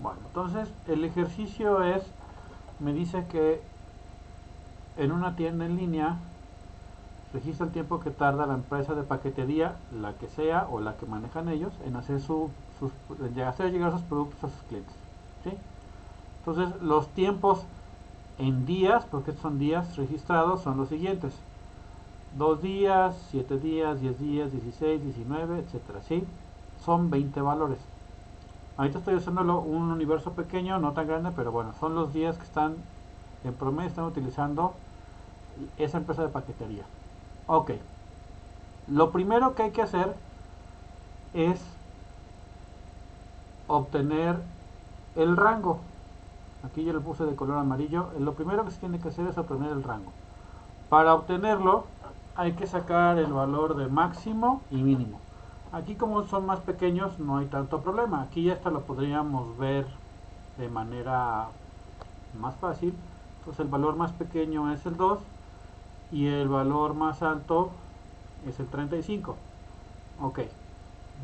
Bueno, entonces el ejercicio es, me dice que en una tienda en línea registra el tiempo que tarda la empresa de paquetería, la que sea o la que manejan ellos, en hacer hacer llegar sus productos a sus clientes. ¿Sí? Entonces los tiempos en días, porque estos son días registrados, son los siguientes: 2 días, 7 días, 10 días, 16, 19, etcétera. ¿Sí? Son 20 valores. Ahorita estoy usándolo un universo pequeño, no tan grande, pero bueno, son los días que están en promedio están utilizando esa empresa de paquetería. Ok, lo primero que hay que hacer es obtener el rango. Aquí yo le puse de color amarillo. Lo primero que se tiene que hacer es obtener el rango. Para obtenerlo hay que sacar el valor de máximo y mínimo. Aquí, como son más pequeños, no hay tanto problema. Aquí ya hasta lo podríamos ver de manera más fácil. Entonces el valor más pequeño es el 2 y el valor más alto es el 35. Ok,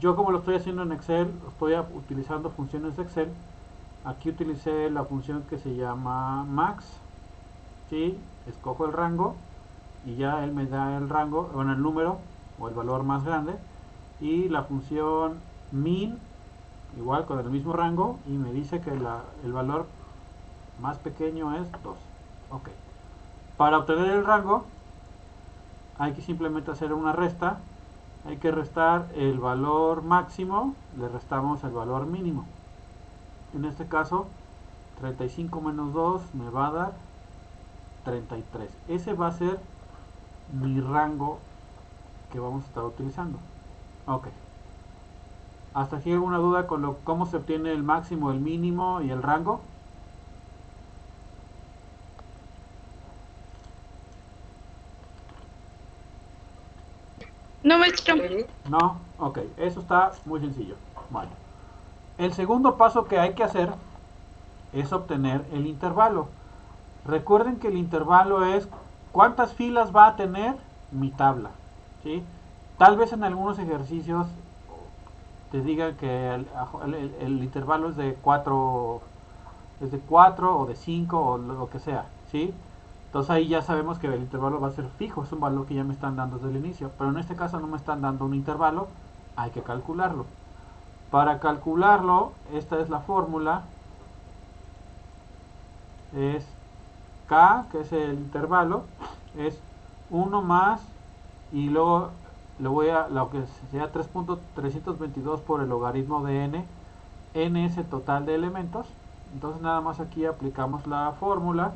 yo como lo estoy haciendo en Excel, estoy utilizando funciones de Excel. Aquí utilicé la función que se llama max. ¿Sí? Escojo el rango y ya él me da el rango, bueno, el número o el valor más grande, y la función min igual con el mismo rango y me dice que el valor más pequeño es 2. Ok, para obtener el rango hay que simplemente hacer una resta. Hay que restar el valor máximo, le restamos el valor mínimo. En este caso 35 menos 2 me va a dar 33. Ese va a ser mi rango que vamos a estar utilizando. Ok, hasta aquí alguna duda con cómo se obtiene el máximo, el mínimo y el rango. No, maestro. No, ok, eso está muy sencillo. Bueno, el segundo paso que hay que hacer es obtener el intervalo. Recuerden que el intervalo es cuántas filas va a tener mi tabla. ¿Sí? Tal vez en algunos ejercicios te digan que el intervalo es de 4 o de 5 o lo que sea. ¿Sí? Entonces ahí ya sabemos que el intervalo va a ser fijo, es un valor que ya me están dando desde el inicio. Pero en este caso no me están dando un intervalo, hay que calcularlo. Para calcularlo, esta es la fórmula. Es K, que es el intervalo, es 1 más, y luego le voy a lo que sea 3.322 por el logaritmo de n es el total de elementos. Entonces nada más aquí aplicamos la fórmula.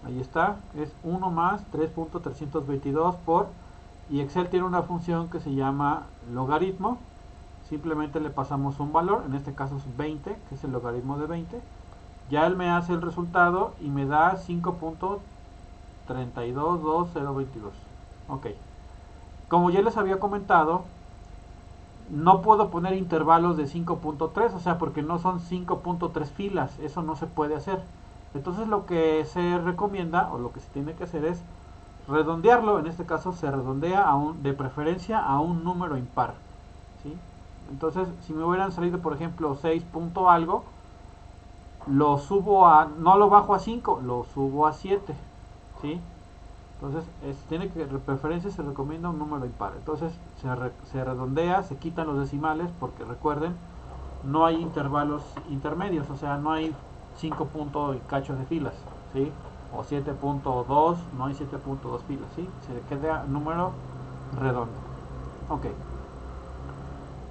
Ahí está, es 1 más 3.322 por, y Excel tiene una función que se llama logaritmo. Simplemente le pasamos un valor, en este caso es 20, que es el logaritmo de 20. Ya él me hace el resultado y me da 5.322022. Ok. Como ya les había comentado, no puedo poner intervalos de 5.3, o sea, porque no son 5.3 filas, eso no se puede hacer. Entonces lo que se recomienda o lo que se tiene que hacer es redondearlo. En este caso se redondea de preferencia a un número impar. ¿Sí? Entonces, si me hubieran salido, por ejemplo, 6 punto algo, lo subo no lo bajo a 5, lo subo a 7. ¿Sí? Entonces, tiene que, de preferencia se recomienda un número impar. Entonces, se redondea, se quitan los decimales, porque recuerden, no hay intervalos intermedios, o sea, no hay 5 puntos y cachos de filas, ¿sí? O 7.2, no hay 7.2 filas, ¿sí? Se queda número redondo. Ok,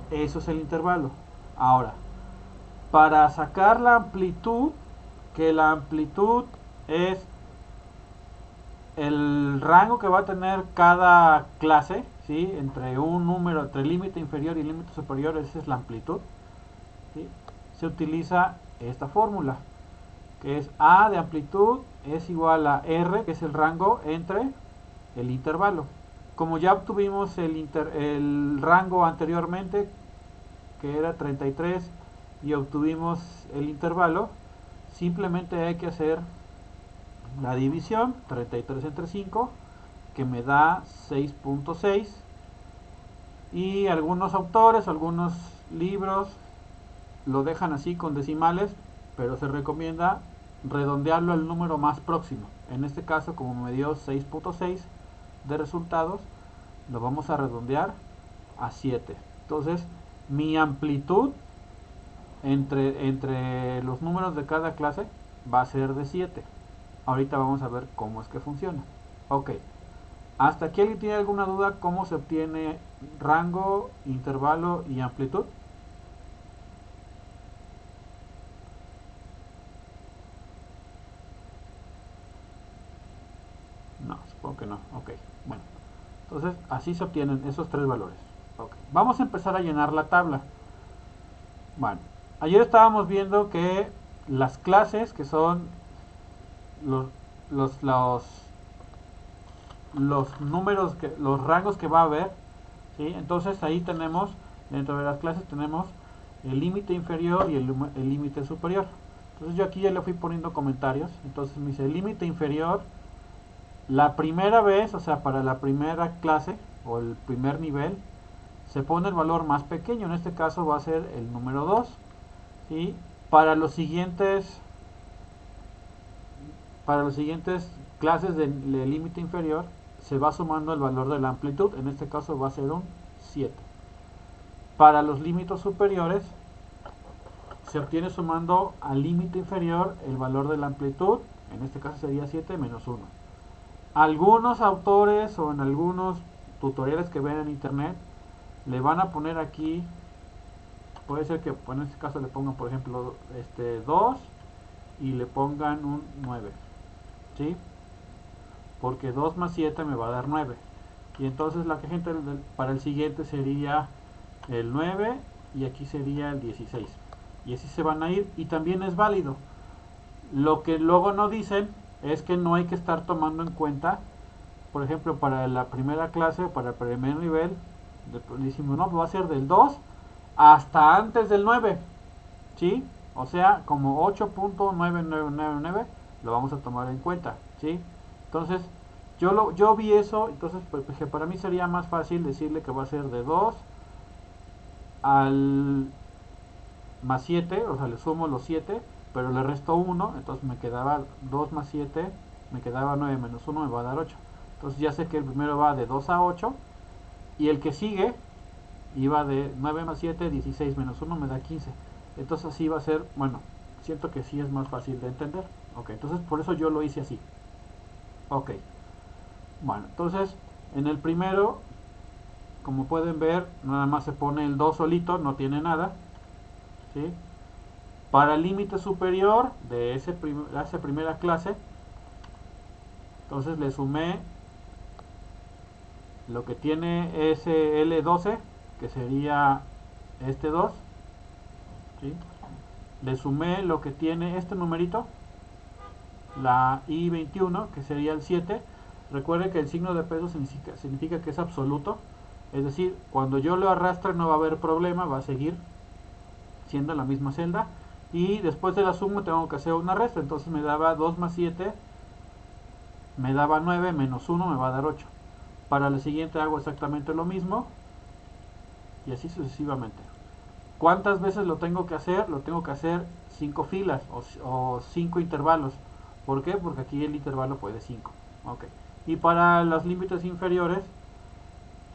eso es el intervalo. Ahora, para sacar la amplitud, que la amplitud es el rango que va a tener cada clase, ¿sí? Entre un número, entre límite inferior y límite superior, esa es la amplitud. ¿Sí? Se utiliza esta fórmula, que es A de amplitud es igual a R, que es el rango entre el intervalo. Como ya obtuvimos el rango anteriormente, que era 33, y obtuvimos el intervalo, simplemente hay que hacer la división, 33 entre 5, que me da 6.6, y algunos autores, algunos libros lo dejan así con decimales, pero se recomienda redondearlo al número más próximo. En este caso, como me dio 6.6 de resultados, lo vamos a redondear a 7. Entonces, mi amplitud entre los números de cada clase va a ser de 7. Ahorita vamos a ver cómo es que funciona. Ok, ¿hasta aquí alguien tiene alguna duda cómo se obtiene rango, intervalo y amplitud? No, supongo que no. Ok, bueno. Entonces, así se obtienen esos tres valores. Okay. Vamos a empezar a llenar la tabla. Bueno, ayer estábamos viendo que las clases, que son los, los, los, los números, los rangos que va a haber, ¿sí? Entonces ahí tenemos, dentro de las clases tenemos el límite inferior y el límite superior. Entonces yo aquí ya le fui poniendo comentarios. Entonces me dice el límite inferior, la primera vez, o sea, para la primera clase o el primer nivel, se pone el valor más pequeño. En este caso va a ser el número 2. ¿Sí? Para los siguientes clases de límite inferior se va sumando el valor de la amplitud. En este caso va a ser un 7. Para los límites superiores se obtiene sumando al límite inferior el valor de la amplitud. En este caso sería 7 menos 1. Algunos autores o en algunos tutoriales que ven en internet le van a poner aquí, puede ser que en este caso le pongan por ejemplo 2 y le pongan un 9, ¿sí? Porque 2 más 7 me va a dar 9. Y entonces la gente para el siguiente sería el 9 y aquí sería el 16. Y así se van a ir y también es válido. Lo que luego no dicen es que no hay que estar tomando en cuenta, por ejemplo, para la primera clase, para el primer nivel, decimos, no, va a ser del 2 hasta antes del 9, ¿sí? O sea, como 8.9999 lo vamos a tomar en cuenta, ¿sí? Entonces, yo vi eso, entonces pues, para mí sería más fácil decirle que va a ser de 2 al más 7, o sea, le sumo los 7, pero le resto 1, entonces me quedaba 2 más 7, me quedaba 9 menos 1, me va a dar 8. Entonces ya sé que el primero va de 2 a 8 y el que sigue iba de 9 más 7, 16 menos 1 me da 15. Entonces así va a ser, bueno, siento que sí es más fácil de entender. Ok, entonces por eso yo lo hice así. Ok, bueno, entonces en el primero, como pueden ver, nada más se pone el 2 solito, no tiene nada, ¿sí? Para el límite superior de esa primera clase, entonces le sumé lo que tiene ese L12, que sería este 2, ¿sí? Le sumé lo que tiene este numerito, la I21, que sería el 7. Recuerde que el signo de peso significa que es absoluto, es decir, cuando yo lo arrastre no va a haber problema, va a seguir siendo la misma celda. Y después de la suma tengo que hacer una resta, entonces me daba 2 más 7, me daba 9, menos 1 me va a dar 8. Para el siguiente hago exactamente lo mismo y así sucesivamente. ¿Cuántas veces lo tengo que hacer? Lo tengo que hacer 5 filas o 5 intervalos. ¿Por qué? Porque aquí el intervalo fue de 5. Okay. Y para los límites inferiores,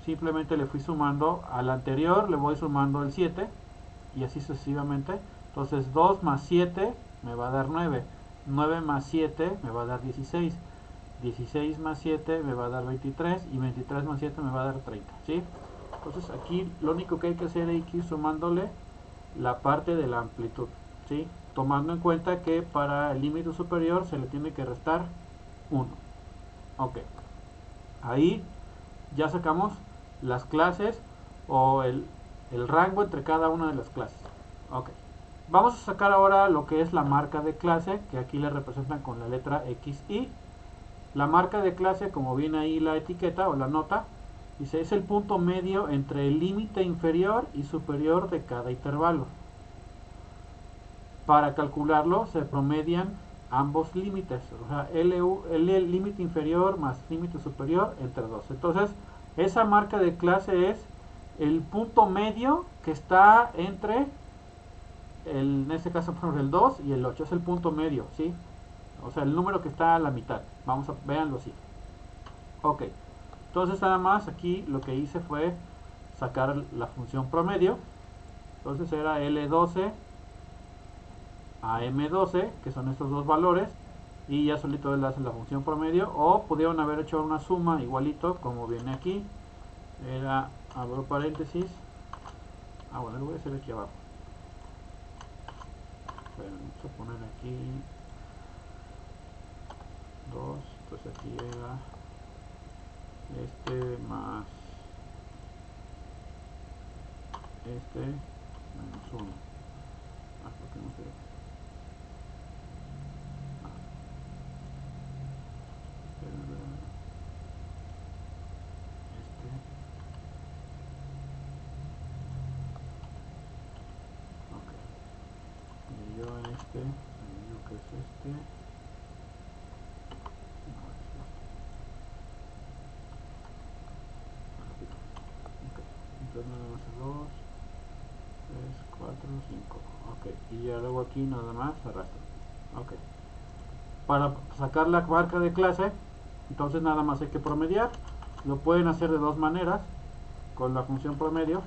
simplemente le fui sumando al anterior, le voy sumando el 7 y así sucesivamente. Entonces 2 más 7 me va a dar 9. 9 más 7 me va a dar 16. 16 más 7 me va a dar 23 y 23 más 7 me va a dar 30, ¿sí? Entonces aquí lo único que hay que hacer es ir sumándole la parte de la amplitud, ¿sí? Tomando en cuenta que para el límite superior se le tiene que restar 1. Ok, ahí ya sacamos las clases o el rango entre cada una de las clases. Ok, vamos a sacar ahora lo que es la marca de clase, que aquí le representan con la letra XY. La marca de clase, como viene ahí la etiqueta o la nota, dice es el punto medio entre el límite inferior y superior de cada intervalo. Para calcularlo se promedian ambos límites, o sea, el límite inferior más límite superior entre 2. Entonces, esa marca de clase es el punto medio que está entre en este caso por el 2 y el 8, es el punto medio, ¿sí? O sea, el número que está a la mitad. Vamos a véanlo así. Ok, entonces nada más aquí lo que hice fue sacar la función promedio. Entonces era L12 a M12, que son estos dos valores, y ya solito le hace la función promedio. O pudieron haber hecho una suma igualito como viene aquí. Era, abro paréntesis, bueno, lo voy a hacer aquí abajo. Bueno, vamos a poner aquí 2, entonces aquí era este más este menos 1. ¿Por qué no se ve? Este, ok. Y yo en este, digo que es este. No, es este. Ok. Entonces nada más 2, 3, 4, 5. Ok. Y ya luego aquí nada más arrastro. Ok. Para sacar la marca de clase, entonces nada más hay que promediar. Lo pueden hacer de dos maneras. Con la función promedio,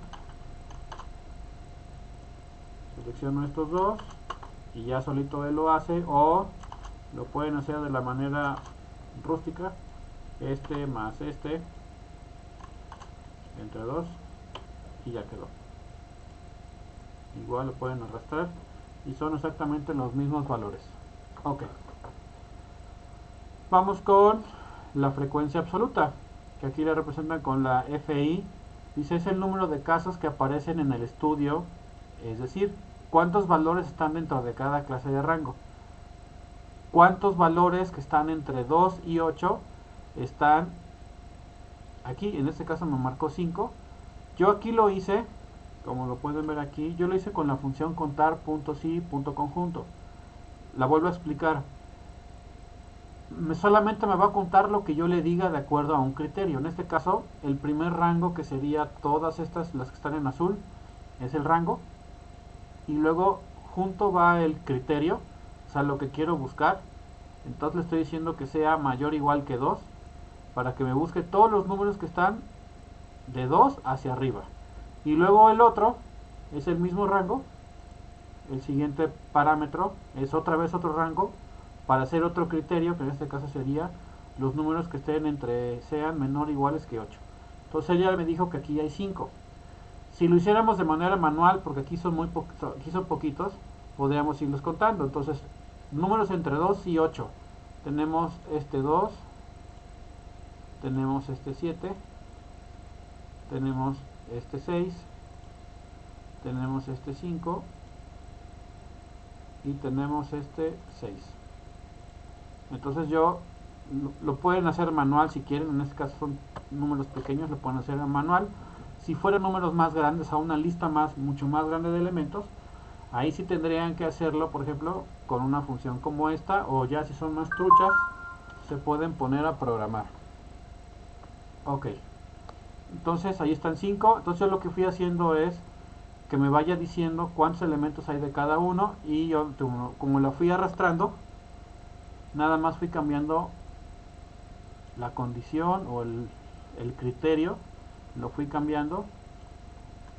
selecciono estos dos y ya solito él lo hace, o lo pueden hacer de la manera rústica, este más este entre dos y ya quedó. Igual lo pueden arrastrar y son exactamente los mismos valores. Ok, vamos con la frecuencia absoluta, que aquí la representan con la FI. Dice, es el número de casos que aparecen en el estudio, es decir, cuántos valores están dentro de cada clase de rango. Cuántos valores que están entre 2 y 8 están aquí. En este caso me marcó 5. Yo aquí lo hice, como lo pueden ver aquí, yo lo hice con la función contar.si.conjunto. La vuelvo a explicar. Solamente me va a contar lo que yo le diga de acuerdo a un criterio. En este caso, el primer rango, que sería todas estas, las que están en azul, es el rango. Y luego junto va el criterio, o sea, lo que quiero buscar. Entonces le estoy diciendo que sea mayor o igual que 2, para que me busque todos los números que están de 2 hacia arriba. Y luego el otro es el mismo rango. El siguiente parámetro es otra vez otro rango para hacer otro criterio, que en este caso sería los números que estén entre sean menor o iguales que 8. Entonces ella me dijo que aquí hay 5. Si lo hiciéramos de manera manual, porque aquí son aquí son poquitos, podríamos irlos contando. Entonces, números entre 2 y 8. Tenemos este 2, tenemos este 7, tenemos este 6, tenemos este 5 y tenemos este 6. Entonces lo pueden hacer manual si quieren. En este caso son números pequeños, lo pueden hacer en manual. Si fueran números más grandes, a una lista mucho más grande de elementos, ahí sí tendrían que hacerlo, por ejemplo, con una función como esta, o ya si son más truchas, se pueden poner a programar. Ok, entonces ahí están 5. Entonces yo lo que fui haciendo es que me vaya diciendo cuántos elementos hay de cada uno, y yo, como lo fui arrastrando, nada más fui cambiando la condición o el criterio, lo fui cambiando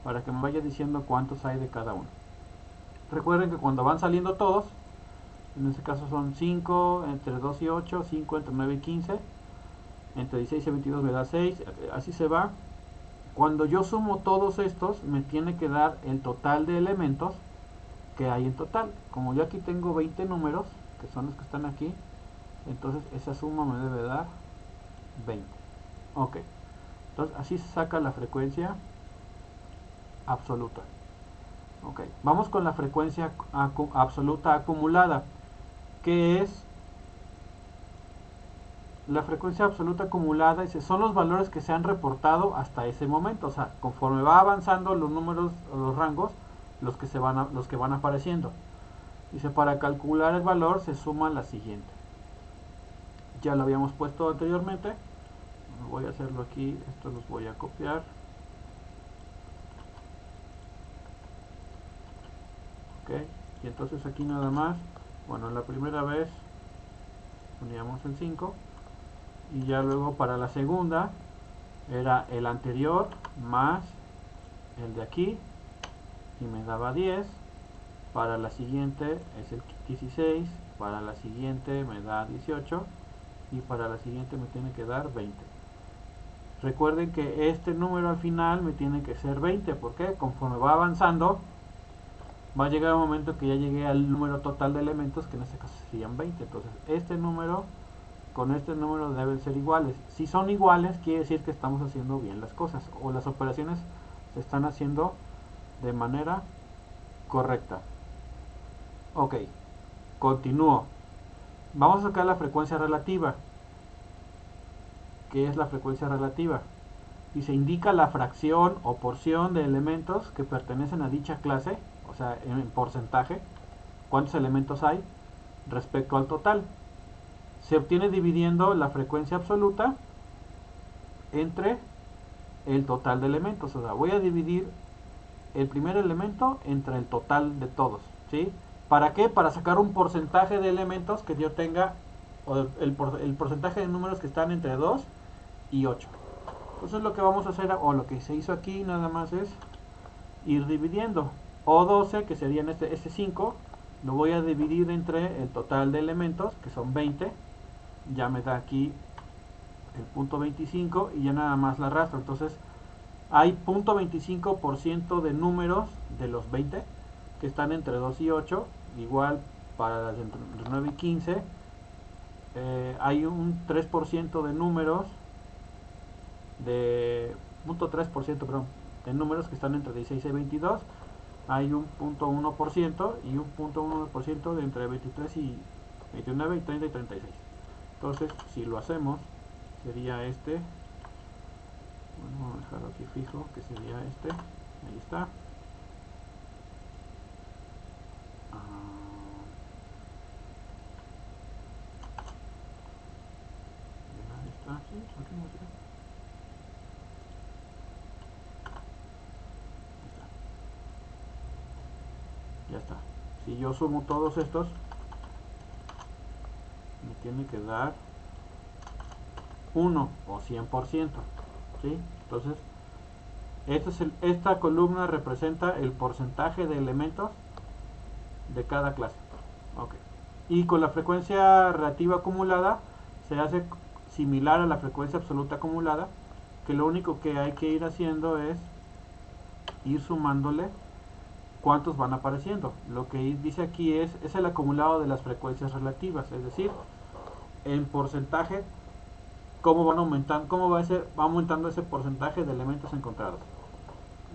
para que me vaya diciendo cuántos hay de cada uno. Recuerden que cuando van saliendo todos, en este caso son 5 entre 2 y 8, 5 entre 9 y 15, entre 16 y 22 me da 6, así se va. Cuando yo sumo todos estos, me tiene que dar el total de elementos que hay en total. Como yo aquí tengo 20 números, que son los que están aquí, entonces esa suma me debe dar 20. Ok, entonces así se saca la frecuencia absoluta. Ok, vamos con la frecuencia absoluta acumulada, que es la frecuencia absoluta acumulada. Son los valores que se han reportado hasta ese momento. O sea, conforme va avanzando los números o los rangos, los que van apareciendo. Dice, para calcular el valor se suma la siguiente. Ya lo habíamos puesto anteriormente. Voy a hacerlo aquí, esto los voy a copiar. Ok, Y entonces aquí nada más, bueno, la primera vez poníamos el 5 y ya luego para la segunda era el anterior más el de aquí y me daba 10. Para la siguiente es el 16, para la siguiente me da 18 y para la siguiente me tiene que dar 20. Recuerden que este número al final me tiene que ser 20, porque conforme va avanzando va a llegar un momento que ya llegué al número total de elementos, que en este caso serían 20. Entonces este número con este número deben ser iguales. Si son iguales, quiere decir que estamos haciendo bien las cosas, o las operaciones se están haciendo de manera correcta. Ok, continúo. Vamos a sacar la frecuencia relativa. ¿Qué es la frecuencia relativa? Y se indica la fracción o porción de elementos que pertenecen a dicha clase, o sea, en porcentaje, cuántos elementos hay respecto al total. Se obtiene dividiendo la frecuencia absoluta entre el total de elementos. O sea, voy a dividir el primer elemento entre el total de todos, ¿sí? ¿Para qué? Para sacar un porcentaje de elementos que yo tenga, o el porcentaje de números que están entre 2 y 8. Entonces lo que vamos a hacer, o lo que se hizo aquí nada más, es ir dividiendo. O12, que serían este 5, lo voy a dividir entre el total de elementos, que son 20. Ya me da aquí el punto 25 y ya nada más la arrastro. Entonces hay 0.25% de números de los 20 que están entre 2 y 8. Igual para las entre 9 y 15 hay un 3% de números de 0.3%, perdón, de números que están entre 16 y 22. Hay un 0.1% y un 0.1% de entre 23 y 29 y 30 y 36. Entonces si lo hacemos sería este, bueno, vamos a dejarlo aquí fijo, que sería este, ahí está. Ahí está, sí, aquí no sé. Ya está. Si yo sumo todos estos, me tiene que dar 1 o 100%, ¿sí? Entonces esta columna representa el porcentaje de elementos de cada clase. Okay. Y con la frecuencia relativa acumulada se hace similar a la frecuencia absoluta acumulada, que lo único que hay que ir haciendo es ir sumándole cuántos van apareciendo. Lo que dice aquí es el acumulado de las frecuencias relativas, es decir, en porcentaje, cómo van aumentando, va aumentando ese porcentaje de elementos encontrados.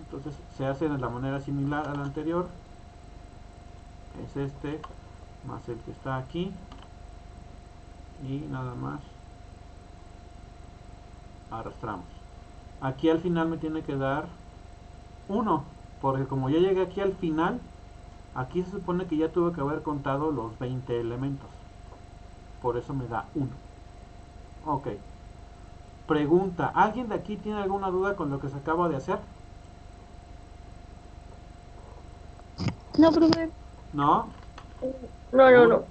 Entonces se hace de la manera similar a la anterior. Es este más el que está aquí y nada más arrastramos. Aquí al final me tiene que dar 1, porque como ya llegué aquí al final, aquí se supone que ya tuve que haber contado los 20 elementos, por eso me da 1. Ok, pregunta, ¿alguien de aquí tiene alguna duda con lo que se acaba de hacer? No, profe. ¿No? No, no, ¿Seguro?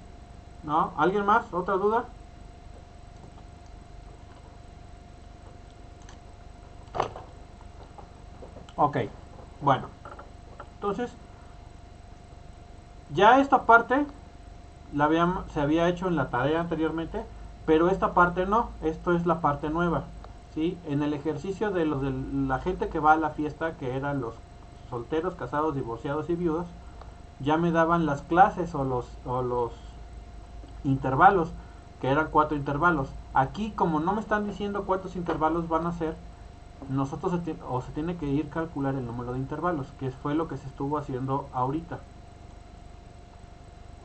no. ¿No? ¿Alguien más? ¿Otra duda? Ok, bueno, entonces ya esta parte se había hecho en la tarea anteriormente, pero esta parte no, esto es la parte nueva, ¿sí? En el ejercicio de la gente que va a la fiesta, que eran los solteros, casados, divorciados y viudos, ya me daban las clases o los intervalos, que eran 4 intervalos. Aquí, como no me están diciendo cuántos intervalos van a ser, nosotros se tiene que ir a calcular el número de intervalos, que fue lo que se estuvo haciendo ahorita.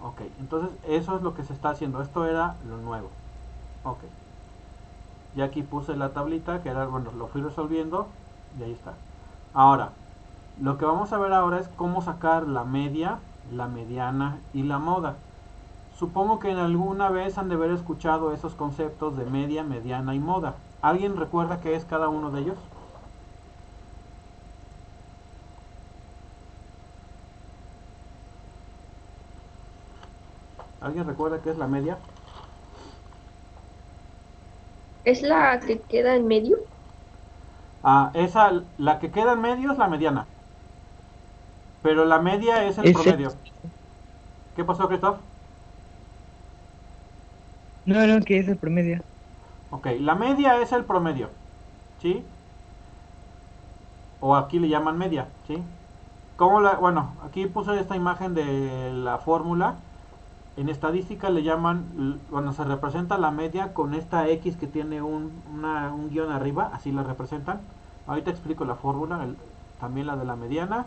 Ok, entonces eso es lo que se está haciendo. Esto era lo nuevo. Ok. Y aquí puse la tablita, que era, bueno, lo fui resolviendo y ahí está. Ahora, lo que vamos a ver ahora es cómo sacar la media, la mediana y la moda. Supongo que en alguna vez han de haber escuchado esos conceptos de media, mediana y moda. ¿Alguien recuerda qué es cada uno de ellos? ¿Alguien recuerda qué es la media? ¿Es la que queda en medio? La que queda en medio es la mediana, pero la media es el Es el... promedio. ¿Qué pasó, Christoph? No, no, que es el promedio. Ok, la media es el promedio, ¿sí? O aquí le llaman media, ¿sí? Bueno, aquí puse esta imagen de la fórmula. En estadística le llaman, cuando se representa la media con esta X que tiene un guión arriba, así la representan. Ahorita explico la fórmula, también la de la mediana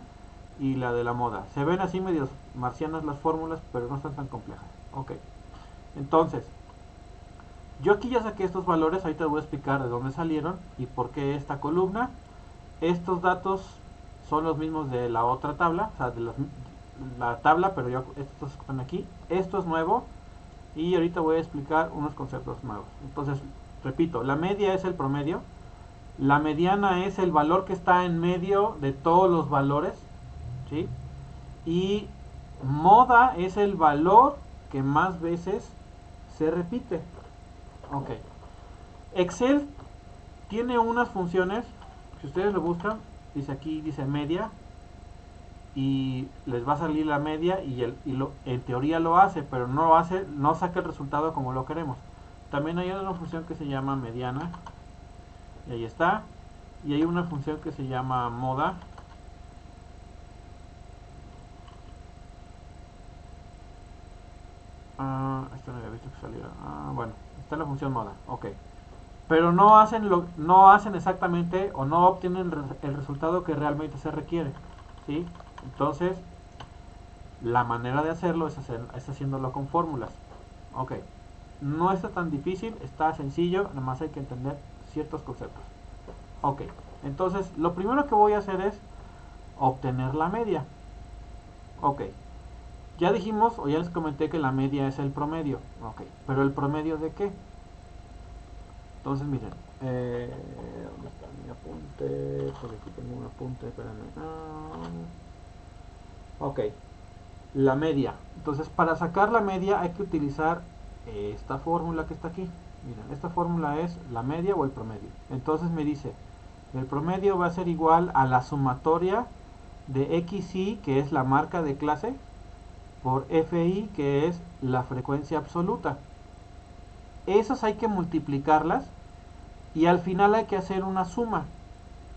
y la de la moda. Se ven así medios marcianas las fórmulas, pero no están tan complejas. Ok, entonces, yo aquí ya saqué estos valores, ahorita te voy a explicar de dónde salieron y por qué esta columna. Estos datos son los mismos de la otra tabla, o sea, la tabla, pero estos están aquí. Esto es nuevo y ahorita voy a explicar unos conceptos nuevos. Entonces, repito, la media es el promedio, la mediana es el valor que está en medio de todos los valores, ¿sí? Y moda es el valor que más veces se repite. Ok. Excel tiene unas funciones, si ustedes lo buscan, dice aquí, dice media, y les va a salir la media en teoría lo hace, pero no saca el resultado como lo queremos. También hay una función que se llama mediana, y ahí está, y hay una función que se llama moda. Esto no había visto que saliera. Bueno, está la función moda, ok. Pero no hacen exactamente o no obtienen el resultado que realmente se requiere, ¿sí? Entonces, la manera de hacerlo es haciéndolo con fórmulas. Ok, no está tan difícil, está sencillo, nada más hay que entender ciertos conceptos. Ok, entonces lo primero que voy a hacer es obtener la media. Ok, ya dijimos o ya les comenté que la media es el promedio. Ok, pero ¿el promedio de qué? Entonces miren, ¿dónde está mi apunte? Por aquí tengo un apunte, espérame. Ok, la media. Entonces, para sacar la media hay que utilizar esta fórmula que está aquí. Miren, esta fórmula es la media o el promedio. Entonces me dice, el promedio va a ser igual a la sumatoria de XI, que es la marca de clase, por FI, que es la frecuencia absoluta. Esas hay que multiplicarlas y al final hay que hacer una suma,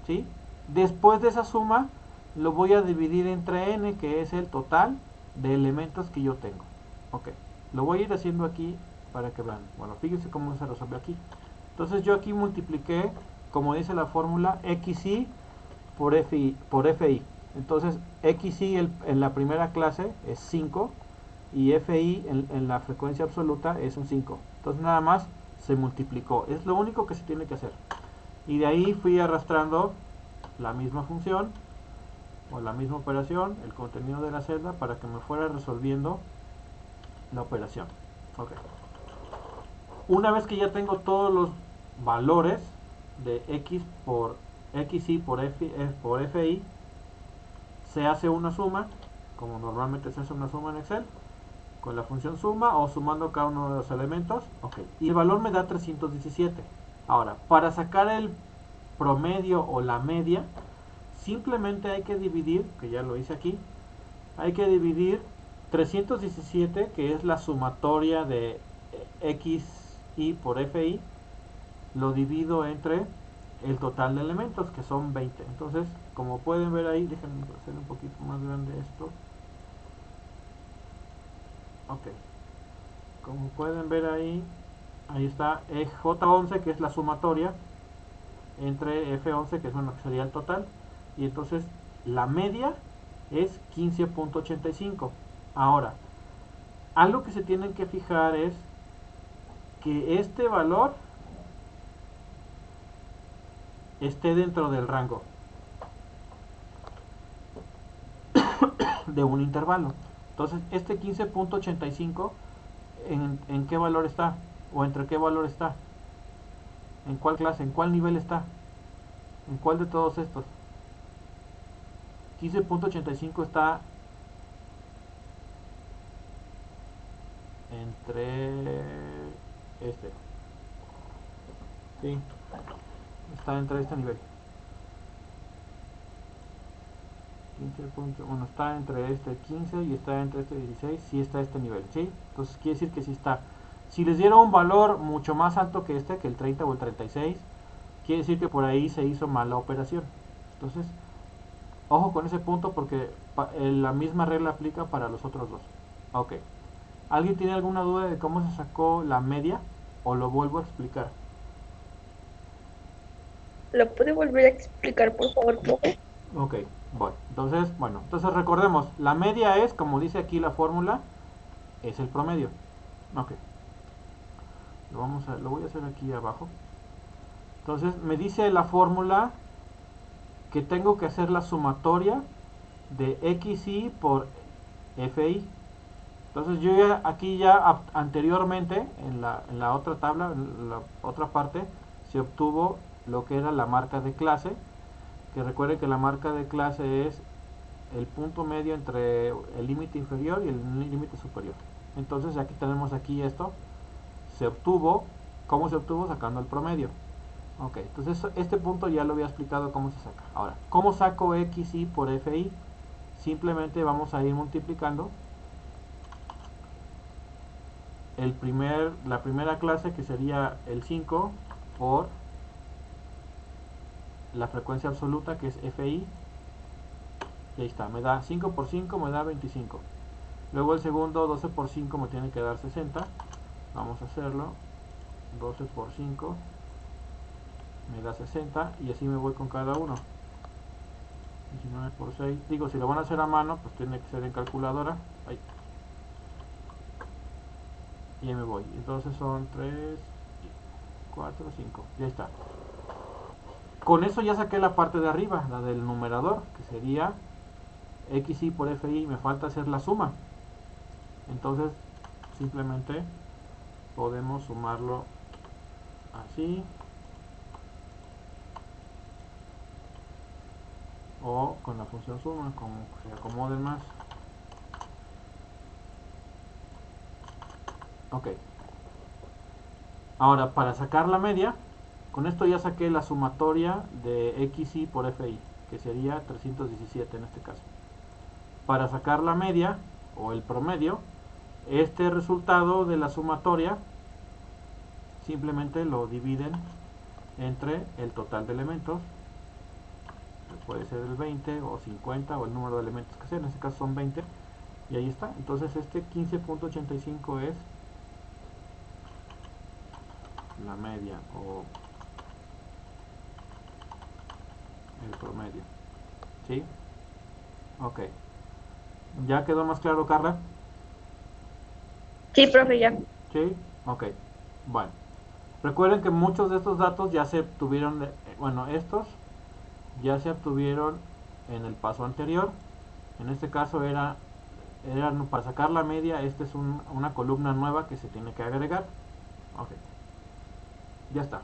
¿sí? Después de esa suma lo voy a dividir entre n, que es el total de elementos que yo tengo. Ok, lo voy a ir haciendo aquí para que vean. Bueno, fíjense cómo se resuelve aquí. Entonces yo aquí multipliqué, como dice la fórmula, xi por fi. Entonces xi en la primera clase es 5 y fi en la frecuencia absoluta es un 5. Entonces nada más se multiplicó. Es lo único que se tiene que hacer. Y de ahí fui arrastrando la misma función o la misma operación, el contenido de la celda, para que me fuera resolviendo la operación. Ok. Una vez que ya tengo todos los valores de x por xi por fi, se hace una suma, como normalmente se hace una suma en Excel, con la función suma o sumando cada uno de los elementos. Ok. Y el valor me da 317. Ahora, para sacar el promedio o la media, simplemente hay que dividir, que ya lo hice aquí, hay que dividir 317, que es la sumatoria de xi por fi, lo divido entre el total de elementos, que son 20. Entonces, como pueden ver ahí, déjenme hacer un poquito más grande esto. Ok, como pueden ver ahí, ahí está J11, que es la sumatoria, entre F11, que es lo que sería el total, y entonces la media es 15.85. Ahora, algo que se tienen que fijar es que este valor esté dentro del rango de un intervalo. Entonces, este 15.85, ¿en qué valor está? ¿O entre qué valor está? ¿En cuál clase? ¿En cuál nivel está? ¿En cuál de todos estos? 15.85 está entre este. Sí, está entre este nivel. 15 puntos, bueno, está entre este 15 y está entre este 16, sí está este nivel, ¿sí? Entonces quiere decir que sí está. Si les diera un valor mucho más alto que este, que el 30 o el 36, quiere decir que por ahí se hizo mal la operación. Entonces, ojo con ese punto porque la misma regla aplica para los otros dos. Ok. ¿Alguien tiene alguna duda de cómo se sacó la media? ¿O lo vuelvo a explicar? ¿Lo puede volver a explicar, por favor, profe? Ok, voy. Entonces, bueno, entonces recordemos, la media es, como dice aquí la fórmula, es el promedio. Ok. Lo voy a hacer aquí abajo. Entonces, me dice la fórmula que tengo que hacer la sumatoria de xi por fi. Entonces yo ya aquí ya anteriormente en la otra tabla, en la otra parte, se obtuvo lo que era la marca de clase, que recuerden que la marca de clase es el punto medio entre el límite inferior y el límite superior. Entonces aquí tenemos aquí esto, se obtuvo, ¿cómo se obtuvo? Sacando el promedio. Ok, entonces este punto ya lo había explicado cómo se saca. Ahora, ¿cómo saco xi por fi? Simplemente vamos a ir multiplicando la primera clase, que sería el 5, por la frecuencia absoluta, que es fi, y ahí está, me da 5 por 5, me da 25. Luego el segundo, 12 por 5, me tiene que dar 60. Vamos a hacerlo. 12 por 5 me da 60, y así me voy con cada uno. 19 por 6, digo, si lo van a hacer a mano, pues tiene que ser en calculadora. Ahí. Y ahí me voy. Entonces son 3, 4, 5. Ya está. Con eso ya saqué la parte de arriba, la del numerador, que sería xi por fi. Me falta hacer la suma. Entonces, simplemente podemos sumarlo así, o con la función suma, como se acomode más. Ok. Ahora, para sacar la media, con esto ya saqué la sumatoria de xi por fi, que sería 317 en este caso. Para sacar la media, o el promedio, este resultado de la sumatoria simplemente lo dividen entre el total de elementos, que puede ser el 20 o 50 o el número de elementos que sea, en este caso son 20, y ahí está. Entonces este 15.85 es la media o el promedio. ¿Sí? Ok. ¿Ya quedó más claro, Carla? Sí, profe, ya. ¿Sí? Ok. Bueno. Recuerden que muchos de estos datos ya se obtuvieron, bueno, estos ya se obtuvieron en el paso anterior. En este caso eran para sacar la media. Esta es una columna nueva que se tiene que agregar. Ok. Ya está.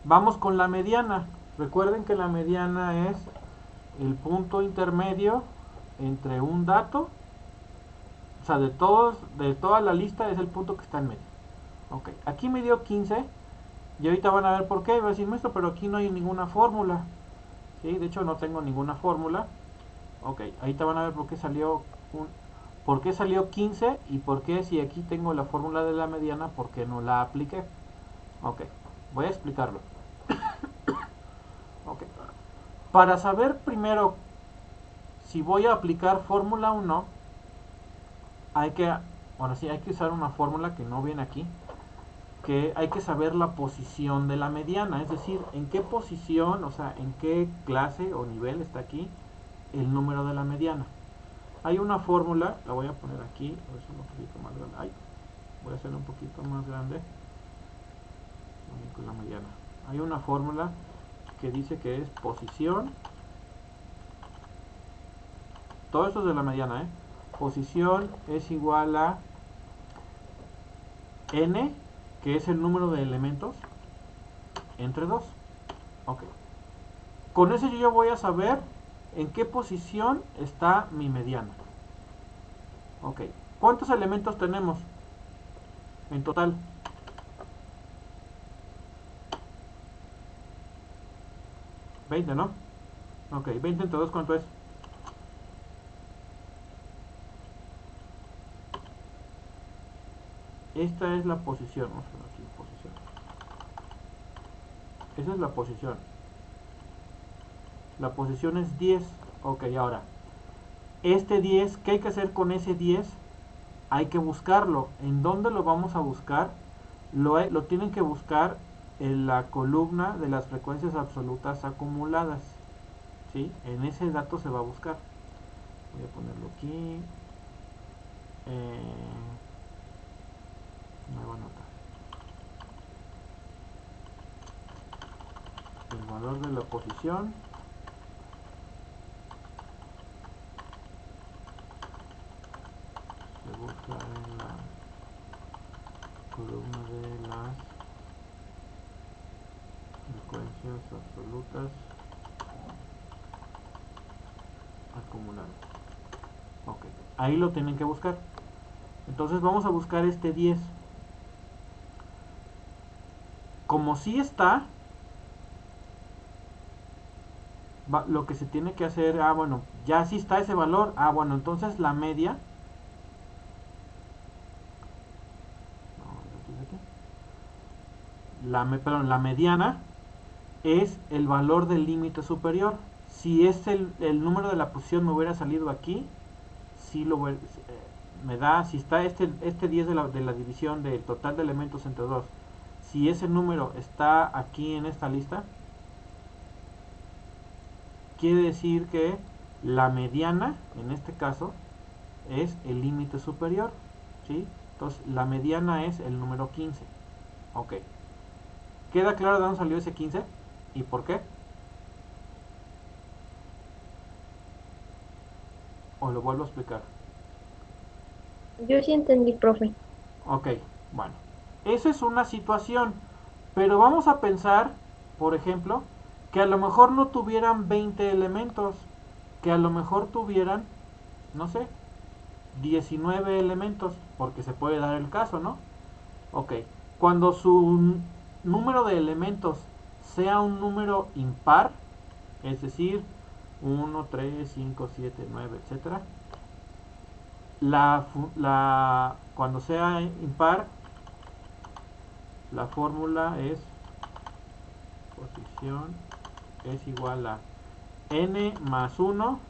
Vamos con la mediana. Recuerden que la mediana es el punto intermedio entre un dato, o sea, de toda la lista es el punto que está en medio. Ok, aquí me dio 15 y ahorita van a ver por qué. Va a decir, maestro, pero aquí no hay ninguna fórmula. Sí, de hecho no tengo ninguna fórmula. Ok, ahorita van a ver por qué salió 15 y por qué, si aquí tengo la fórmula de la mediana, por qué no la apliqué. Ok, voy a explicarlo. Ok, para saber primero si voy a aplicar fórmula o no, hay que, ahora sí, hay que usar una fórmula que no viene aquí, que hay que saber la posición de la mediana, es decir, en qué posición, o sea, en qué clase o nivel está aquí el número de la mediana. Hay una fórmula, la voy a poner aquí, a ver si un poquito más grande. Ay, voy a hacerla un poquito más grande. Con la mediana. Hay una fórmula que dice que es posición. Todo esto es de la mediana, ¿eh? Posición es igual a n, que es el número de elementos, entre 2. Ok. Con eso yo ya voy a saber en qué posición está mi mediana. Ok. ¿Cuántos elementos tenemos? en total. ¿20, no? Ok, 20 entre 2, ¿cuánto es? Esta es la posición. Vamos a poner aquí posición. Esa es la posición. La posición es 10. Ok, ahora. Este 10, ¿qué hay que hacer con ese 10? Hay que buscarlo. ¿En dónde lo vamos a buscar? Lo tienen que buscar en la columna de las frecuencias absolutas acumuladas. ¿Sí? En ese dato se va a buscar. Voy a ponerlo aquí. Nueva nota. El valor de la posición se busca en la columna de las frecuencias absolutas acumuladas. Ok, ahí lo tienen que buscar. Entonces vamos a buscar este 10. Como sí está, lo que se tiene que hacer, bueno, ya sí está ese valor, bueno, entonces la media, perdón, la mediana es el valor del límite superior. Si es el número de la posición me hubiera salido aquí, sí me da, si está este 10 de la división del total de elementos entre 2, si ese número está aquí en esta lista, quiere decir que la mediana, en este caso, es el límite superior, ¿sí? Entonces, la mediana es el número 15. Ok. ¿Queda claro de dónde salió ese 15? ¿Y por qué? ¿O lo vuelvo a explicar? Yo sí entendí, profe. Ok, bueno. Esa es una situación. Pero vamos a pensar, por ejemplo, que a lo mejor no tuvieran 20 elementos. Que a lo mejor tuvieran, no sé, 19 elementos. Porque se puede dar el caso, ¿no? Ok. Cuando su número de elementos sea un número impar, es decir, 1, 3, 5, 7, 9, etcétera, cuando sea impar, la fórmula es posición es igual a n más 1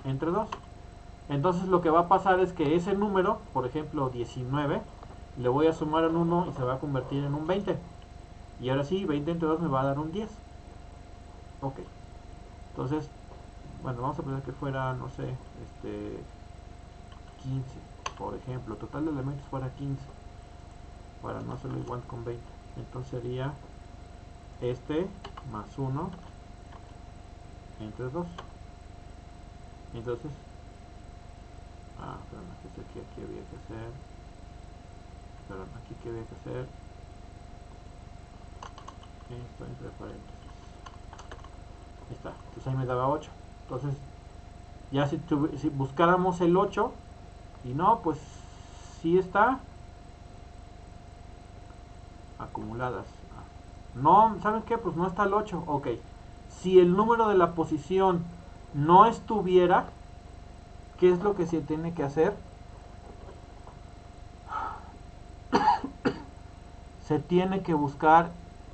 entre 2. Entonces lo que va a pasar es que ese número, por ejemplo 19, le voy a sumar un 1 y se va a convertir en un 20. Y ahora sí, 20 entre 2 me va a dar un 10. Ok. Entonces, bueno, vamos a poner que fuera, no sé, 15, por ejemplo. Total de elementos fuera 15. Para no hacerlo igual con 20. Entonces sería más 1 entre 2. Entonces, perdón, aquí había que hacer, perdón, aquí que había que hacer esto entre paréntesis. Ahí está, entonces ahí me daba 8. Entonces, ya si buscáramos el 8, y no, pues sí está, acumuladas. No, ¿saben qué? Pues no está el 8. Ok. Si el número de la posición no estuviera, ¿qué es lo que se tiene que hacer? Se tiene que buscar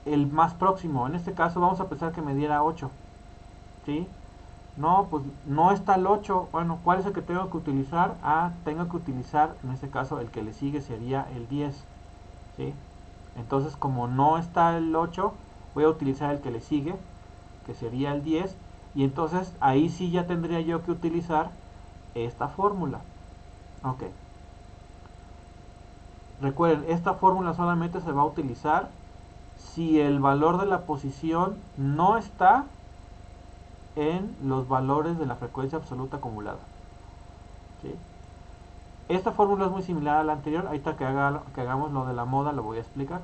el más próximo. En este caso vamos a pensar que me diera 8. ¿Sí? No, pues no está el 8. Bueno, ¿cuál es el que tengo que utilizar? Tengo que utilizar, en este caso, el que le sigue sería el 10. ¿Sí? Entonces, como no está el 8, voy a utilizar el que le sigue, que sería el 10. Y entonces ahí sí ya tendría yo que utilizar esta fórmula. Ok. Recuerden, esta fórmula solamente se va a utilizar si el valor de la posición no está en los valores de la frecuencia absoluta acumulada. ¿Sí? Esta fórmula es muy similar a la anterior. Ahorita que hagamos lo de la moda lo voy a explicar.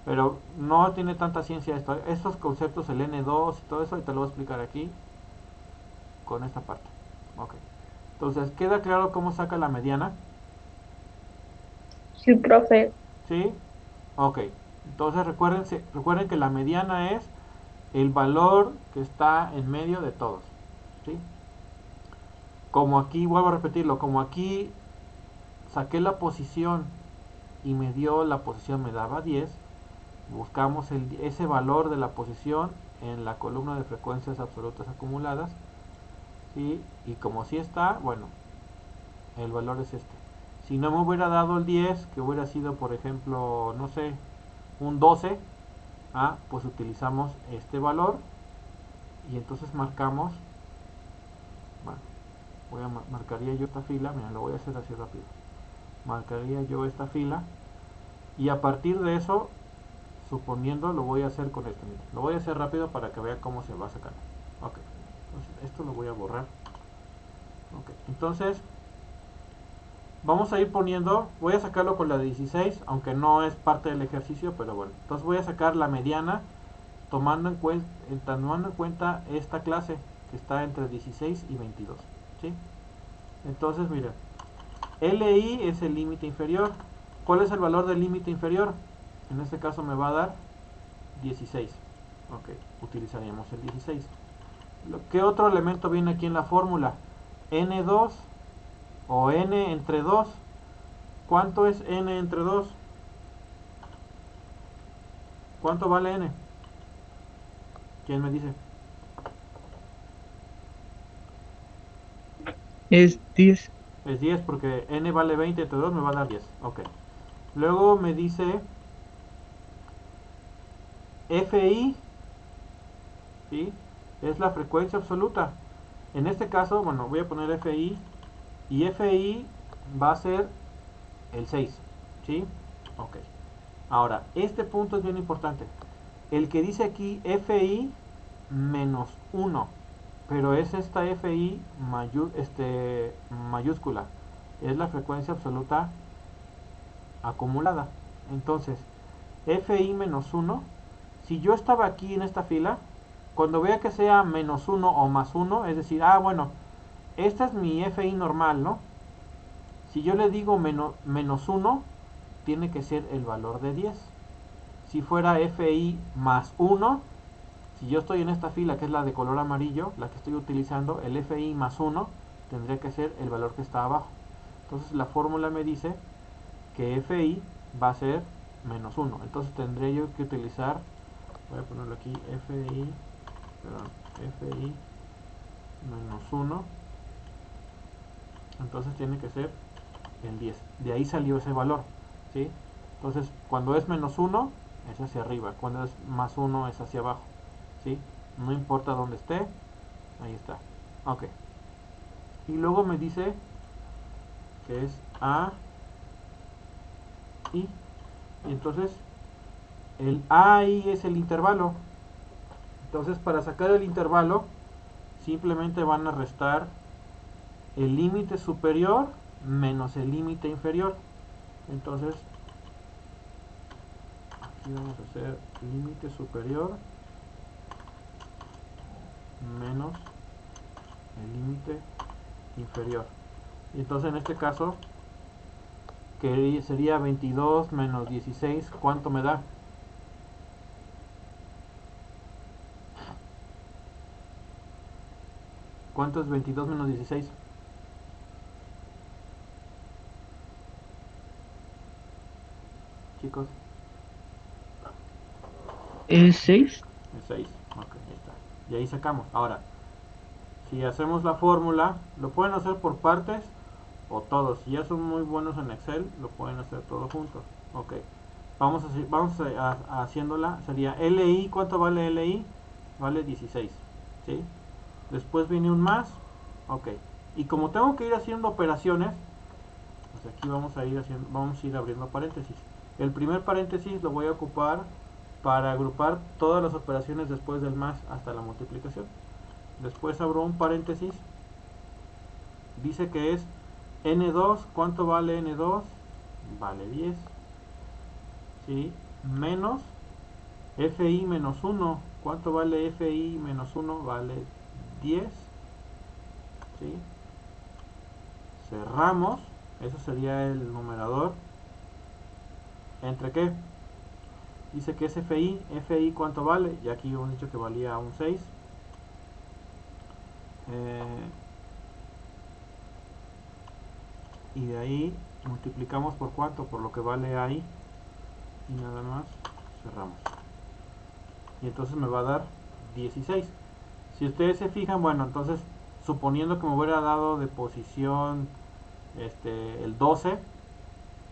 Pero no tiene tanta ciencia esto. Estos conceptos, el N2 y todo eso, ahorita lo voy a explicar aquí con esta parte. Ok. Entonces, ¿queda claro cómo saca la mediana? Sí, profe. ¿Sí? Ok. Entonces recuerden que la mediana es el valor que está en medio de todos. ¿Sí? Como aquí, vuelvo a repetirlo, como aquí saqué la posición y me dio la posición, me daba 10, buscamos ese valor de la posición en la columna de frecuencias absolutas acumuladas. ¿Sí? Y como sí está, bueno, el valor es este. Si no me hubiera dado el 10, que hubiera sido, por ejemplo, no sé, un 12, pues utilizamos este valor y entonces marcamos, bueno, marcaría yo esta fila, mira, lo voy a hacer así rápido. Marcaría yo esta fila y a partir de eso, suponiendo, lo voy a hacer con esto, mira, lo voy a hacer rápido para que vean cómo se va sacando. Ok, entonces esto lo voy a borrar. Ok, entonces vamos a ir poniendo, voy a sacarlo con la de 16, aunque no es parte del ejercicio, pero bueno. Entonces voy a sacar la mediana tomando en cuenta esta clase que está entre 16 y 22. ¿Sí? Entonces, miren, LI es el límite inferior. ¿Cuál es el valor del límite inferior? En este caso me va a dar 16. Ok, utilizaríamos el 16. ¿Qué otro elemento viene aquí en la fórmula? N2 o N entre 2. ¿Cuánto es N entre 2? ¿Cuánto vale N? ¿Quién me dice? Es 10. Es 10 porque N vale 20 entre 2 me va a dar 10. Ok. Luego me dice FI, ¿sí? Es la frecuencia absoluta. En este caso, bueno, voy a poner FI y FI va a ser el 6. ¿Sí? Ok. Ahora, este punto es bien importante. El que dice aquí FI menos 1, pero es esta FI mayúscula. Es la frecuencia absoluta acumulada. Entonces, FI menos 1, si yo estaba aquí en esta fila, cuando vea que sea menos 1 o más 1, es decir, bueno, esta es mi FI normal, ¿no? Si yo le digo menos 1, tiene que ser el valor de 10. Si fuera FI más 1, si yo estoy en esta fila que es la de color amarillo, la que estoy utilizando, el FI más 1 tendría que ser el valor que está abajo. Entonces la fórmula me dice que FI va a ser menos 1. Entonces tendré yo que utilizar, voy a ponerlo aquí, FI menos 1. Entonces tiene que ser el 10. De ahí salió ese valor. ¿Sí? Entonces cuando es menos 1 es hacia arriba. Cuando es más 1 es hacia abajo. ¿Sí? No importa dónde esté. Ahí está. Ok. Y luego me dice que es A, I. Y entonces el AI es el intervalo. Entonces para sacar el intervalo simplemente van a restar el límite superior menos el límite inferior. Entonces aquí vamos a hacer límite superior menos el límite inferior. Y entonces en este caso que sería 22 menos 16, ¿cuánto me da? ¿Cuánto es 22 menos 16? Chicos, ¿Es 6? es 6. Ok, ahí está. Y ahí sacamos. Ahora, si hacemos la fórmula, lo pueden hacer por partes o todos. Si ya son muy buenos en Excel, lo pueden hacer todos juntos. Ok. Vamos haciéndola. Sería LI, ¿cuánto vale LI? Vale 16. ¿Sí? Después viene un más. Ok. Y como tengo que ir haciendo operaciones, pues aquí vamos a ir abriendo paréntesis. El primer paréntesis lo voy a ocupar para agrupar todas las operaciones después del más hasta la multiplicación. Después abro un paréntesis. Dice que es N2. ¿Cuánto vale N2? Vale 10. ¿Sí? Menos FI menos 1. ¿Cuánto vale FI menos 1? Vale 10. ¿Sí? Cerramos. Eso sería el numerador. ¿Entre qué? Dice que es FI. FI, ¿cuánto vale? Y aquí hemos dicho que valía un 6. Y de ahí multiplicamos por cuánto, por lo que vale ahí. Y nada más cerramos. Y entonces me va a dar 16. Si ustedes se fijan, bueno, entonces suponiendo que me hubiera dado de posición el 12,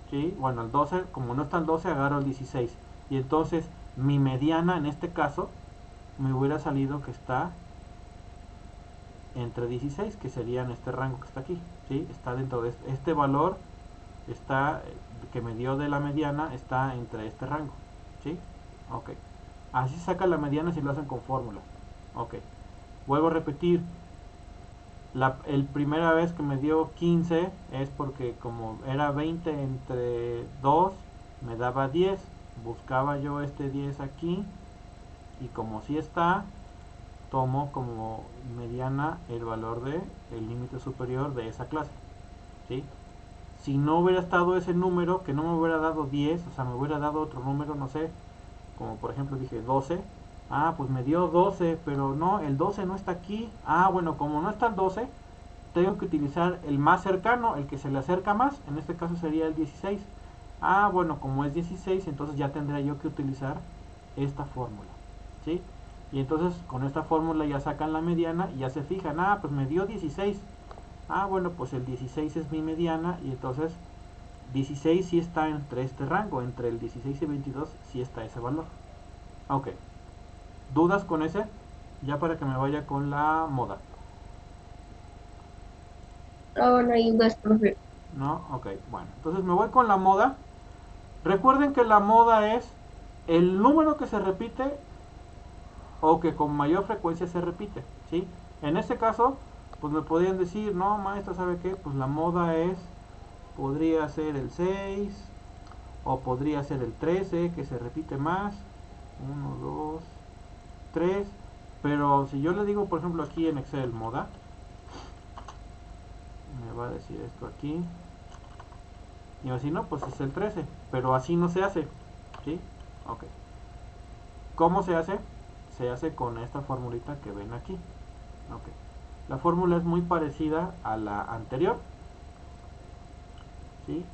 ¿sí? Bueno, el 12, como no está el 12, agarro el 16. Y entonces mi mediana en este caso me hubiera salido que está entre 16, que sería en este rango que está aquí, ¿sí? Está dentro de este valor, está que me dio de la mediana, está entre este rango, ¿sí? Ok. Así se saca la mediana si lo hacen con fórmula. Ok. Vuelvo a repetir, la primera vez que me dio 15 es porque como era 20 entre 2, me daba 10. Buscaba yo este 10 aquí y como si está, tomo como mediana el valor de el límite superior de esa clase, ¿sí? Si no hubiera estado ese número, que no me hubiera dado 10, o sea, me hubiera dado otro número, no sé, como por ejemplo dije 12, ah, pues me dio 12, pero no, el 12 no está aquí, ah, bueno, como no está el 12, tengo que utilizar el más cercano, el que se le acerca más, en este caso sería el 16, ah, bueno, como es 16, entonces ya tendría yo que utilizar esta fórmula, ¿sí? Y entonces con esta fórmula ya sacan la mediana y ya se fijan, ah, pues me dio 16, ah, bueno, pues el 16 es mi mediana y entonces 16 sí está entre este rango, entre el 16 y 22 sí está ese valor. Ok, ¿dudas con ese? Ya para que me vaya con la moda. No, no hay dudas, profe. ¿No? Ok, bueno, entonces me voy con la moda. Recuerden que la moda es el número que se repite o que con mayor frecuencia se repite, ¿sí? En este caso, pues me podrían decir, no, maestra, ¿sabe qué? Pues la moda podría ser el 6 o podría ser el 13, que se repite más, 1, 2, 3, pero si yo le digo, por ejemplo, aquí en Excel moda, me va a decir esto aquí, y así no, pues es el 13, pero así no se hace, ¿sí? Ok. ¿Cómo se hace? Se hace con esta formulita que ven aquí. Ok. La fórmula es muy parecida a la anterior, ¿sí?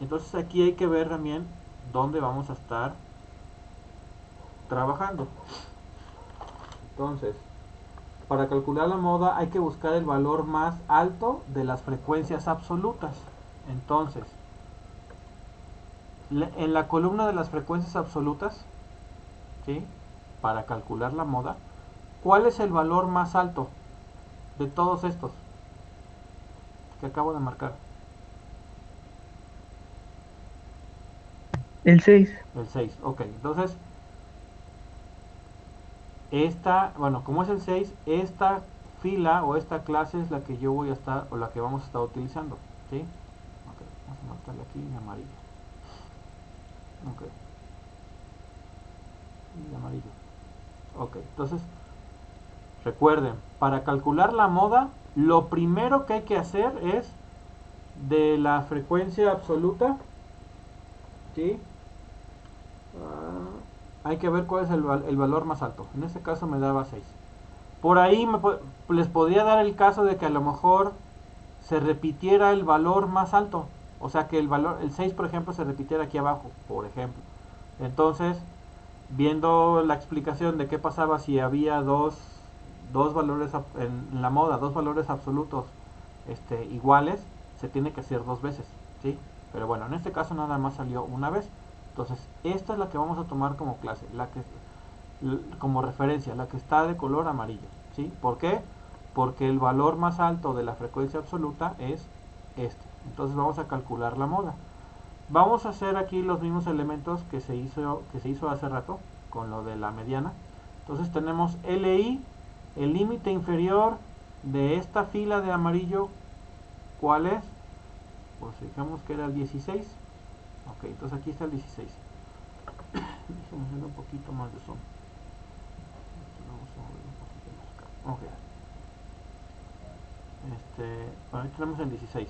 Entonces aquí hay que ver también dónde vamos a estar trabajando. Entonces, para calcular la moda hay que buscar el valor más alto de las frecuencias absolutas. Entonces, en la columna de las frecuencias absolutas, ¿sí? Para calcular la moda, ¿cuál es el valor más alto de todos estos que acabo de marcar? El 6. El 6. Ok, entonces, bueno, como es el 6, esta fila o esta clase es la que yo voy a estar, o la que vamos a estar utilizando, ¿sí? Ok, vamos a marcarle aquí en amarillo. Ok, y amarillo. Ok, entonces, recuerden, para calcular la moda, lo primero que hay que hacer es de la frecuencia absoluta, ¿sí? Hay que ver cuál es el valor más alto. En este caso me daba 6. Por ahí les podría dar el caso de que a lo mejor se repitiera el valor más alto. O sea que el 6 por ejemplo se repitiera aquí abajo, por ejemplo. Entonces, viendo la explicación de qué pasaba si había dos valores en la moda, dos valores absolutos iguales, se tiene que hacer dos veces, ¿sí? Pero bueno, en este caso nada más salió una vez. Entonces, esta es la que vamos a tomar como clase, como referencia, la que está de color amarillo, ¿sí? ¿Por qué? Porque el valor más alto de la frecuencia absoluta es este. Entonces vamos a calcular la moda. Vamos a hacer aquí los mismos elementos que se hizo hace rato con lo de la mediana. Entonces tenemos LI, el límite inferior de esta fila de amarillo, ¿cuál es? Pues digamos que era el 16. Ok, entonces aquí está el 16. Déjenme hacer un poquito más de zoom. Vamos a mover un poquito más acá. Ok. Bueno, ahí tenemos el 16.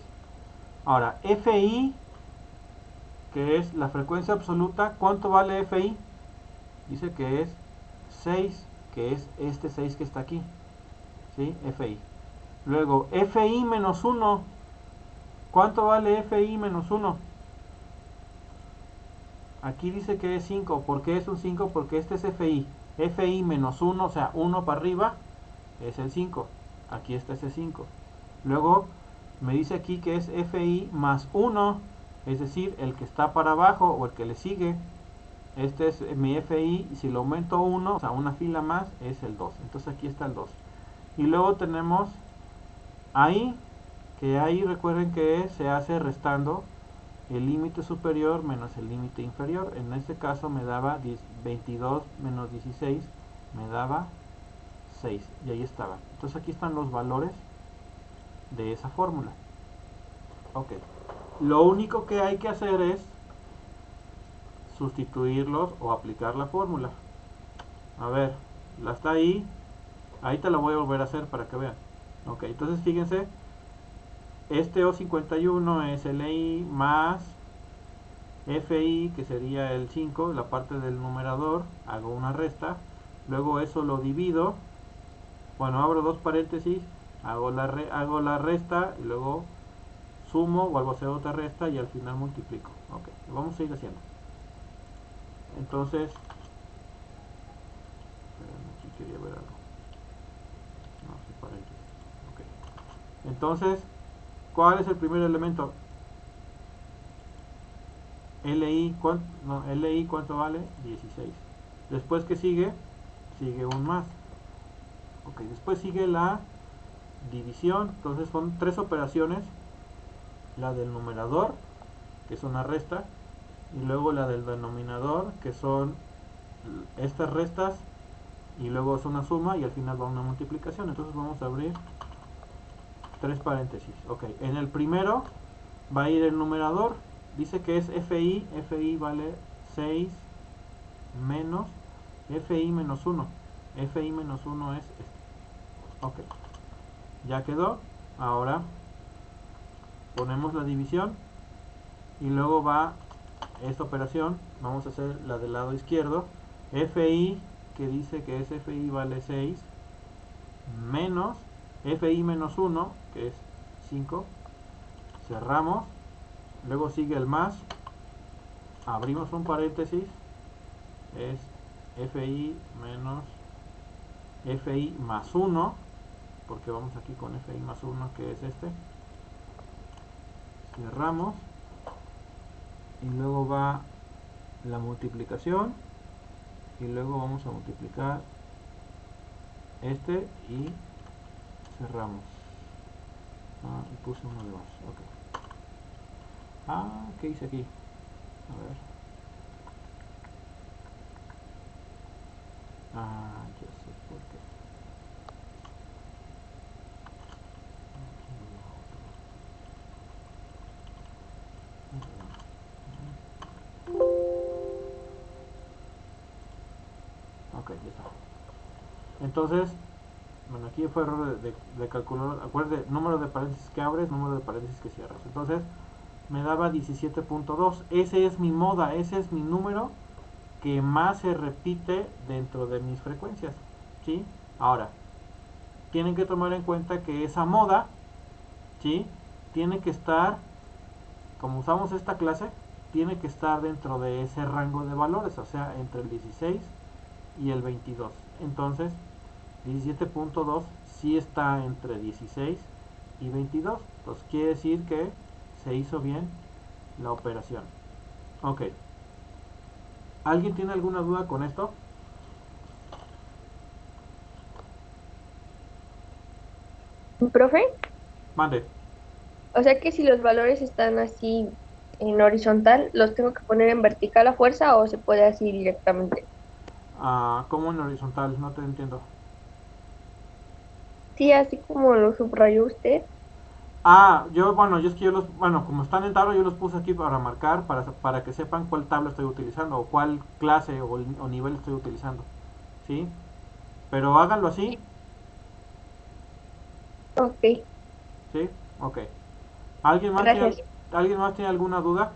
Ahora, FI que es la frecuencia absoluta. ¿Cuánto vale FI? Dice que es 6, que es este 6 que está aquí, ¿sí? FI. Luego, FI menos 1. ¿Cuánto vale FI menos 1? Aquí dice que es 5. ¿Por qué es un 5? Porque este es FI. FI menos 1, o sea, 1 para arriba, es el 5. Aquí está ese 5. Luego, me dice aquí que es FI más 1, es decir, el que está para abajo o el que le sigue. Este es mi FI, y si lo aumento 1, o sea, una fila más, es el 2. Entonces aquí está el 2. Y luego tenemos ahí, que ahí recuerden que se hace restando el límite superior menos el límite inferior. En este caso me daba 22 menos 16, me daba 6. Y ahí estaban. Entonces aquí están los valores de esa fórmula. Ok. Lo único que hay que hacer es sustituirlos o aplicar la fórmula. A ver, la está ahí. Ahí te la voy a volver a hacer para que vean. Ok, entonces fíjense. Este O51 es LI más FI, que sería el 5, la parte del numerador. Hago una resta. Luego eso lo divido. Bueno, abro dos paréntesis. Hago la resta y luego sumo, vuelvo a hacer otra resta y al final multiplico. Ok, vamos a ir haciendo. Entonces, aquí quería ver algo. No, sí, paréntesis. Ok. Entonces, ¿cuál es el primer elemento? LI, LI, ¿cuánto vale? 16. Después, ¿qué sigue? Sigue un más. Ok, después sigue la división. Entonces son tres operaciones. La del numerador, que es una resta, y luego la del denominador, que son estas restas, y luego es una suma, y al final va una multiplicación. Entonces vamos a abrir tres paréntesis. Ok, en el primero va a ir el numerador. Dice que es FI. FI vale 6 menos FI menos 1. FI menos 1 es este. Ok, ya quedó. Ahora ponemos la división y luego va esta operación. Vamos a hacer la del lado izquierdo. FI, que dice que es FI vale 6 menos FI menos 1, que es 5. Cerramos. Luego sigue el más. Abrimos un paréntesis. Es FI menos FI más 1, porque vamos aquí con FI más 1, que es este. Cerramos. Y luego va la multiplicación. Y luego vamos a multiplicar este y cerramos. Y puse uno de más. Ok. ¿Qué hice aquí? A ver. Ya sé por qué. Ok, ya está. Entonces, bueno, aquí fue error de calculador. Acuérdate, número de paréntesis que abres, número de paréntesis que cierras. Entonces, me daba 17.2. Ese es mi moda, ese es mi número que más se repite dentro de mis frecuencias. ¿Sí? Ahora, tienen que tomar en cuenta que esa moda, ¿sí? Tiene que estar, como usamos esta clase, tiene que estar dentro de ese rango de valores, o sea, entre el 16 y el 22. Entonces, 17.2 sí está entre 16 y 22. Entonces, quiere decir que se hizo bien la operación. Ok. ¿Alguien tiene alguna duda con esto? Profe, Mande. o sea que si los valores están así en horizontal, ¿los tengo que poner en vertical a fuerza o se puede así directamente? ¿Cómo en horizontal? No te entiendo. Sí, así como lo subrayó usted. Bueno, yo es que bueno, como están en tabla, yo los puse aquí para marcar, para que sepan cuál tabla estoy utilizando, o cuál clase o nivel estoy utilizando, ¿sí? Pero háganlo así, Ok, ¿sí? Ok. gracias. ¿Alguien más tiene alguna duda?